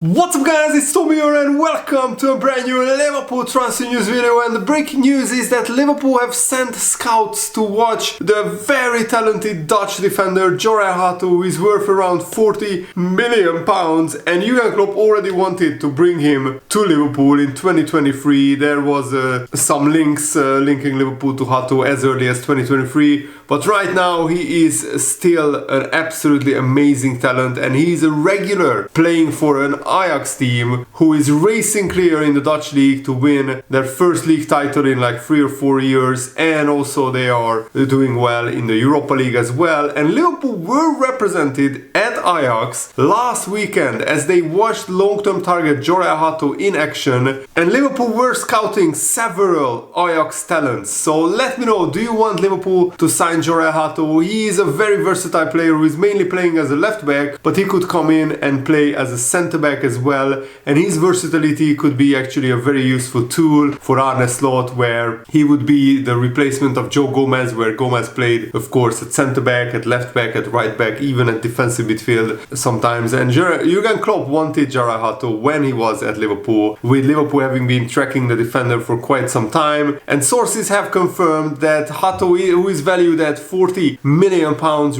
What's up guys, it's Tommy here and welcome to a brand new Liverpool transfer news video. And the breaking news is that Liverpool have sent scouts to watch the very talented Dutch defender Jorrel Hato, who is worth around £40 million, and Jurgen Klopp already wanted to bring him to Liverpool in 2023. There was some links linking Liverpool to Hato as early as 2023, but right now he is still an absolutely amazing talent, and he is a regular playing for an Ajax team who is racing clear in the Dutch league to win their first league title in like 3 or 4 years, and also they are doing well in the Europa League as well. And Liverpool were represented at Ajax last weekend as they watched long-term target Jorrel Hato in action, and Liverpool were scouting several Ajax talents. So let me know, do you want Liverpool to sign Jorrel Hato? He is a very versatile player who is mainly playing as a left back, but he could come in and play as a centre back as well, and his versatility could be actually a very useful tool for Arne Slot, where he would be the replacement of Joe Gomez, where Gomez played of course at centre back, at left back, at right back, even at defensive midfield sometimes. And Jurgen Klopp wanted Jorrel Hato when he was at Liverpool, with Liverpool having been tracking the defender for quite some time, and sources have confirmed that Hato, who is valued at £40 million,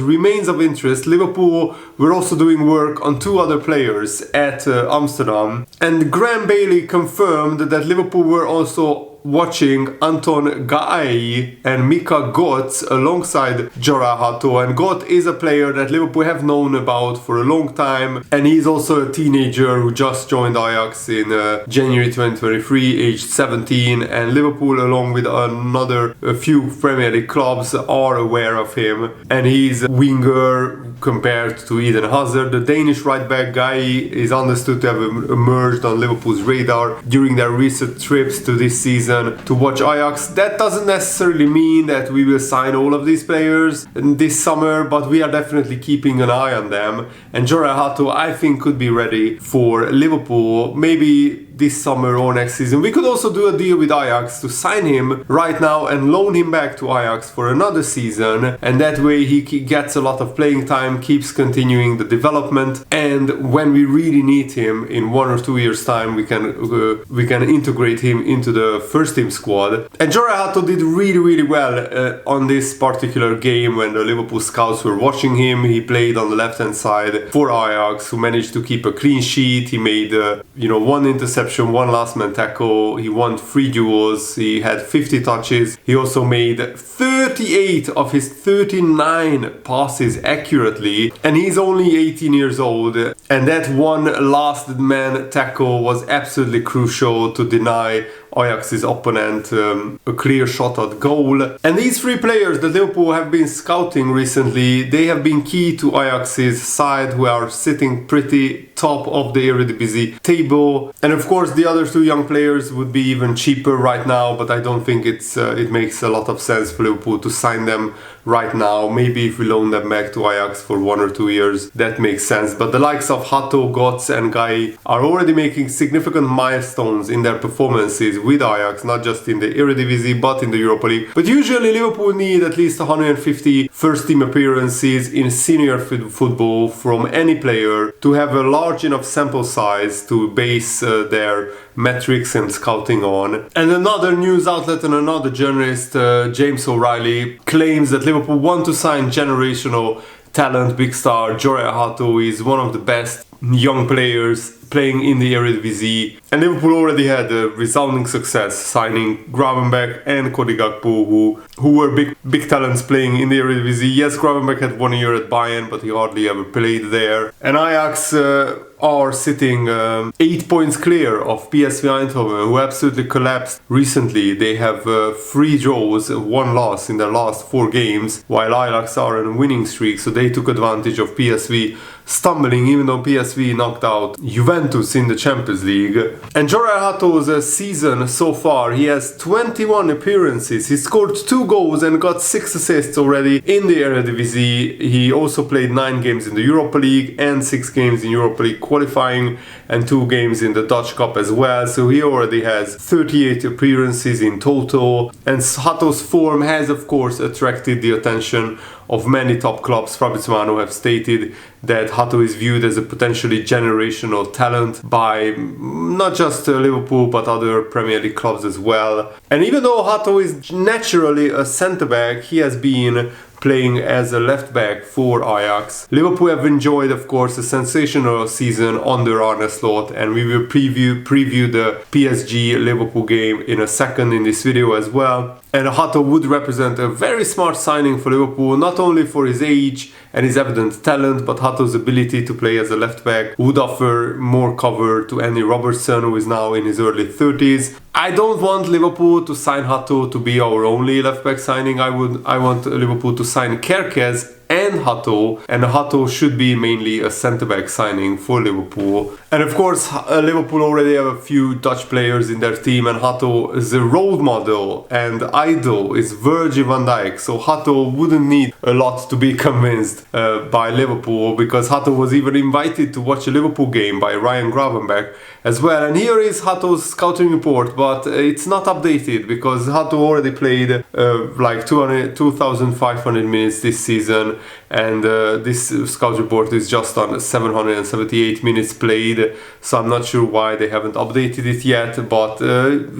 remains of interest. Liverpool were also doing work on two other players at Amsterdam, and Graham Bailey confirmed that Liverpool were also watching Anton Gai and Mika Götze alongside Jorrel Hato. And Götze is a player that Liverpool have known about for a long time, and he's also a teenager who just joined Ajax in January 2023, aged 17, and Liverpool, along with a few Premier League clubs, are aware of him, and he's a winger compared to Eden Hazard. The Danish right back Gai is understood to have emerged on Liverpool's radar during their recent trips to this season to watch Ajax. That doesn't necessarily mean that we will sign all of these players this summer, but we are definitely keeping an eye on them. And Jorrel Hato, I think, could be ready for Liverpool maybe this summer or next season. We could also do a deal with Ajax to sign him right now and loan him back to Ajax for another season, and that way he gets a lot of playing time, keeps continuing the development, and when we really need him in 1 or 2 years time, we can integrate him into the first team squad. And Jorrel Hato did really well on this particular game when the Liverpool scouts were watching him. He played on the left hand side for Ajax, who managed to keep a clean sheet. He made one interception, one last man tackle, he won 3 duels, he had 50 touches, he also made 38 of his 39 passes accurately, and he's only 18 years old, and that one last man tackle was absolutely crucial to deny Ajax's opponent a clear shot at goal. And these 3 players that Liverpool have been scouting recently, they have been key to Ajax's side, who are sitting pretty top of the Eredivisie table. And of course the other 2 young players would be even cheaper right now, but I don't think it makes a lot of sense for Liverpool to sign them right now. Maybe if we loan them back to Ajax for 1 or 2 years, that makes sense. But the likes of Hato, Götze and Gai are already making significant milestones in their performances with Ajax, not just in the Eredivisie but in the Europa League. But usually Liverpool need at least 150 first team appearances in senior football from any player to have a large enough sample size to base their metrics and scouting on. And another news outlet and another journalist, James O'Reilly, claims that Liverpool want to sign generational talent big star Jorrel Hato. Is one of the best young players playing in the Eredivisie, and Liverpool already had a resounding success signing Gravenberch and Cody Gakpo, who were big talents playing in the Eredivisie. Yes, Gravenberch had 1 year at Bayern, but he hardly ever played there. And Ajax are sitting 8 points clear of PSV Eindhoven, who absolutely collapsed recently. They have 3 draws, 1 loss in their last 4 games, while Ajax are on a winning streak, so they took advantage of PSV stumbling, even though PSV knocked out Juventus in the Champions League. And Jorrel Hato's season so far, he has 21 appearances, he scored 2 goals and got 6 assists already in the Eredivisie. He also played 9 games in the Europa League and 6 games in Europa League qualifying and 2 games in the Dutch Cup as well. So he already has 38 appearances in total. And Hato's form has, of course, attracted the attention of many top clubs. Fabrizio Romano have stated that Hato is viewed as a potentially generational talent by not just Liverpool but other Premier League clubs as well. And even though Hato is naturally a centre-back, he has been playing as a left back for Ajax. Liverpool have enjoyed, of course, a sensational season under Arne Slot, and we will preview the PSG Liverpool game in a second in this video as well. And Hato would represent a very smart signing for Liverpool, not only for his age and his evident talent, but Hato's ability to play as a left back would offer more cover to Andy Robertson, who is now in his early 30s. I don't want Liverpool to sign Hato to be our only left back signing. I want Liverpool to sign Kerkez and Hato should be mainly a centre-back signing for Liverpool. And of course, Liverpool already have a few Dutch players in their team, and Hato is a role model and idol is Virgil van Dijk. So Hato wouldn't need a lot to be convinced by Liverpool, because Hato was even invited to watch a Liverpool game by Ryan Gravenberch as well. And here is Hato's scouting report, but it's not updated because Hato already played like 2,500 minutes this season, and this scout report is just on 778 minutes played, so I'm not sure why they haven't updated it yet. But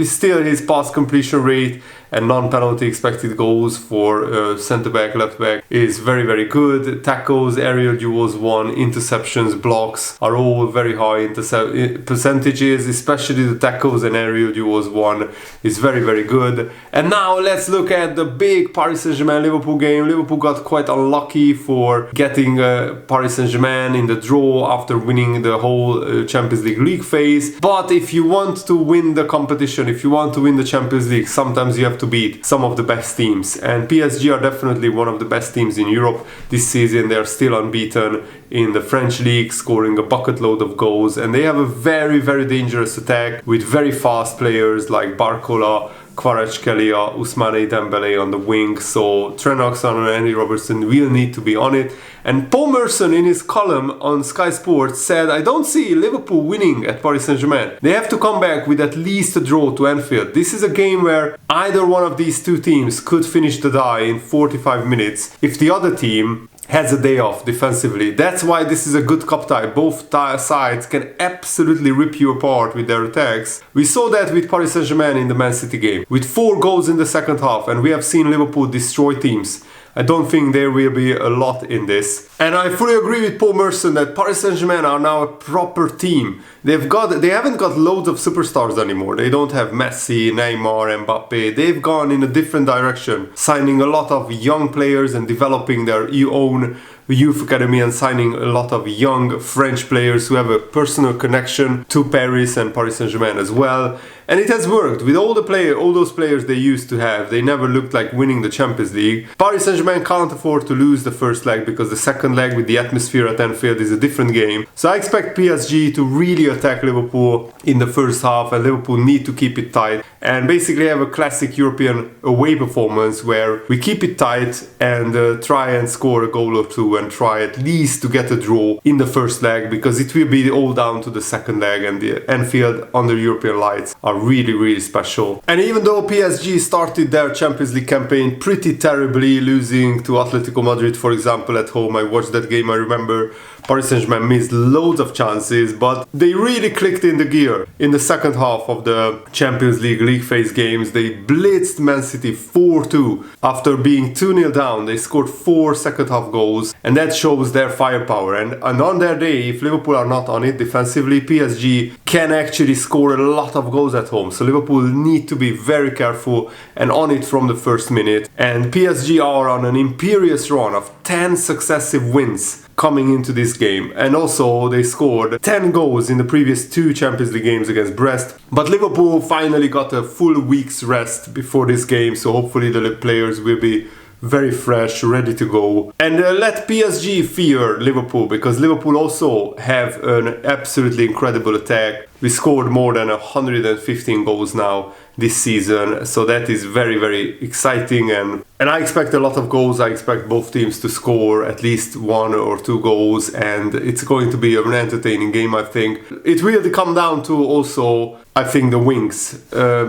still, his pass completion rate and non-penalty expected goals for centre-back, left-back is very, very good. Tackles, aerial duels won, interceptions, blocks are all very high percentages, especially the tackles and aerial duels won is very, very good. And now let's look at the big Paris Saint-Germain Liverpool game. Liverpool got quite unlucky for getting Paris Saint-Germain in the draw after winning the whole Champions League phase. But if you want to win the competition, if you want to win the Champions League, sometimes you have to beat some of the best teams, and PSG are definitely one of the best teams in Europe this season. They are still unbeaten in the French league, scoring a bucket load of goals, and they have a very, very dangerous attack with very fast players like Barcola, Kvaratskhelia, Ousmane Dembele on the wing. So Trent Alexander and Andy Robertson will need to be on it. And Paul Merson in his column on Sky Sports said, I don't see Liverpool winning at Paris Saint-Germain. They have to come back with at least a draw to Anfield. This is a game where either one of these two teams could finish the die in 45 minutes if the other team has a day off defensively. That's why this is a good cup tie. Both sides can absolutely rip you apart with their attacks. We saw that with Paris Saint-Germain in the Man City game, with 4 goals in the second half, and we have seen Liverpool destroy teams. I don't think there will be a lot in this. And I fully agree with Paul Merson that Paris Saint-Germain are now a proper team. They haven't got loads of superstars anymore. They don't have Messi, Neymar, Mbappe. They've gone in a different direction, signing a lot of young players and developing their own youth academy and signing a lot of young French players who have a personal connection to Paris and Paris Saint-Germain as well. And it has worked with all those players they used to have. They never looked like winning the Champions League. Paris Saint-Germain can't afford to lose the first leg, because the second leg with the atmosphere at Anfield is a different game. So I expect PSG to really attack Liverpool in the first half, and Liverpool need to keep it tight and basically have a classic European away performance where we keep it tight and try and score a goal or two and try at least to get a draw in the first leg, because it will be all down to the second leg, and the Anfield under European lights are really, really special. And even though PSG started their Champions League campaign pretty terribly, losing to Atletico Madrid, for example, at home, I watched that game, I remember Paris Saint-Germain missed loads of chances, but they really clicked in the gear. In the second half of the Champions League phase games, they blitzed Man City 4-2. After being 2-0 down, they scored 4 second half goals, and that shows their firepower. And on their day, if Liverpool are not on it defensively, PSG can actually score a lot of goals at home. So Liverpool need to be very careful and on it from the first minute. And PSG are on an imperious run of 10 successive wins coming into this game, and also they scored 10 goals in the previous 2 Champions League games against Brest. But Liverpool finally got a full week's rest before this game, so hopefully the players will be very fresh, ready to go. And let PSG fear Liverpool, because Liverpool also have an absolutely incredible attack. We scored more than 115 goals now this season, so that is very, very exciting, and I expect a lot of goals. I expect both teams to score at least 1 or 2 goals, and it's going to be an entertaining game, I think. It will come down to also, I think, the wings,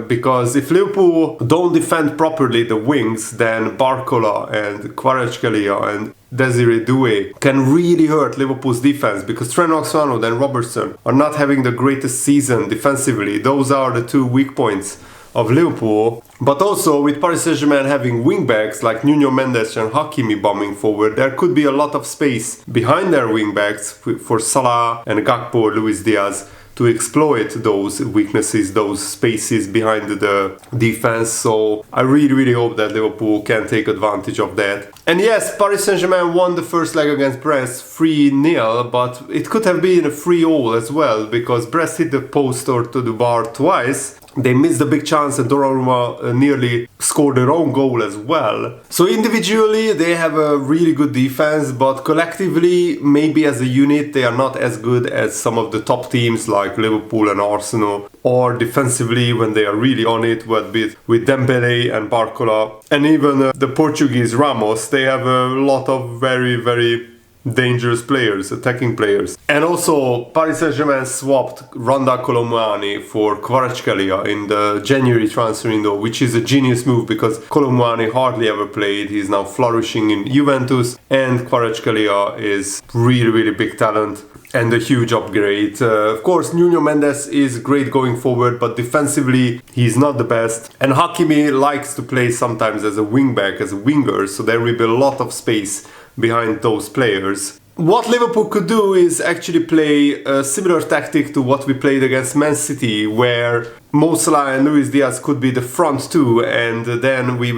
because if Liverpool don't defend properly the wings, then Barcola and Kvaratskhelia and Desiree Doué can really hurt Liverpool's defense, because Trent Alexander-Arnold and Robertson are not having the greatest season defensively. Those are the 2 weak points of Liverpool. But also with Paris Saint-Germain having wingbacks like Nuno Mendes and Hakimi bombing forward, there could be a lot of space behind their wingbacks for Salah and Gakpo or Luis Diaz to exploit those weaknesses, those spaces behind the defense. So I really, really hope that Liverpool can take advantage of that. And yes, Paris Saint-Germain won the first leg against Brest 3-0, but it could have been a 3-all as well, because Brest hit the post or to the bar twice. They missed a big chance, and Donnarumma nearly scored their own goal as well. So individually they have a really good defense, but collectively, maybe as a unit, they are not as good as some of the top teams like Liverpool and Arsenal. Or defensively, when they are really on it, with Dembele and Barcola, and even the Portuguese Ramos, they have a lot of very, very dangerous players, attacking players. And also Paris Saint-Germain swapped Randa Colomwani for Kvaratskhelia in the January transfer window, which is a genius move because Colomwani hardly ever played. He's now flourishing in Juventus, and Kvaratskhelia is really, really big talent and a huge upgrade. Of course, Nuno Mendes is great going forward, but defensively he's not the best. And Hakimi likes to play sometimes as a wingback, as a winger, so there will be a lot of space behind those players. What Liverpool could do is actually play a similar tactic to what we played against Man City, where Mo Salah and Luis Diaz could be the front two, and then we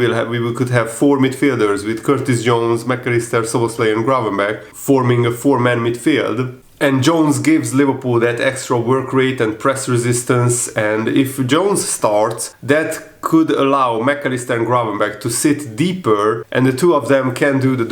could have 4 midfielders with Curtis Jones, McAllister, Szoboszlai and Gravenberch forming a 4-man midfield. And Jones gives Liverpool that extra work rate and press resistance, and if Jones starts, that could allow McAllister and Gravenberch to sit deeper, and the 2 of them can do the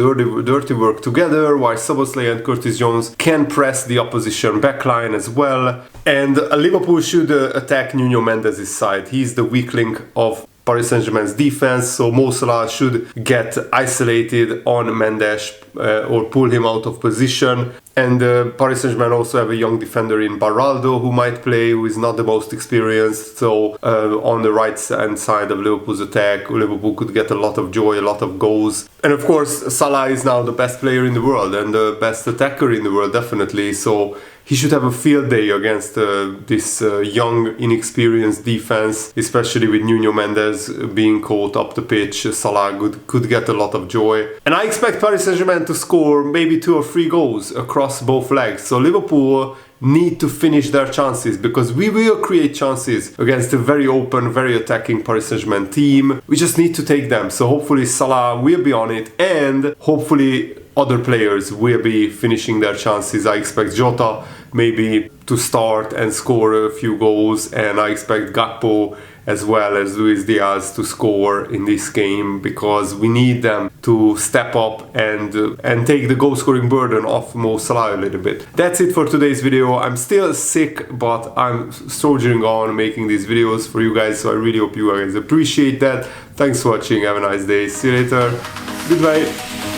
dirty work together, while Szoboszlai and Curtis Jones can press the opposition backline as well. And Liverpool should attack Nuno Mendes' side. He's the weak link of Paris Saint-Germain's defense, so Mo Salah should get isolated on Mendes or pull him out of position. And Paris Saint-Germain also have a young defender in Baraldo who might play, who is not the most experienced. So on the right hand side of Liverpool's attack, Liverpool could get a lot of joy, a lot of goals. And of course, Salah is now the best player in the world and the best attacker in the world, definitely. So he should have a field day against this young, inexperienced defense, especially with Nuno Mendes being caught up the pitch. Salah could get a lot of joy. And I expect Paris Saint-Germain to score maybe 2 or 3 goals across both legs. So Liverpool need to finish their chances, because we will create chances against a very open, very attacking Paris Saint-Germain team. We just need to take them. So hopefully Salah will be on it, and hopefully other players will be finishing their chances. I expect Jota maybe to start and score a few goals, and I expect Gakpo as well as Luis Diaz to score in this game, because we need them to step up and take the goal scoring burden off Mo Salah a little bit. That's it for today's video. I'm still sick, but I'm soldiering on making these videos for you guys, so I really hope you guys appreciate that. Thanks for watching, have a nice day, see you later, goodbye.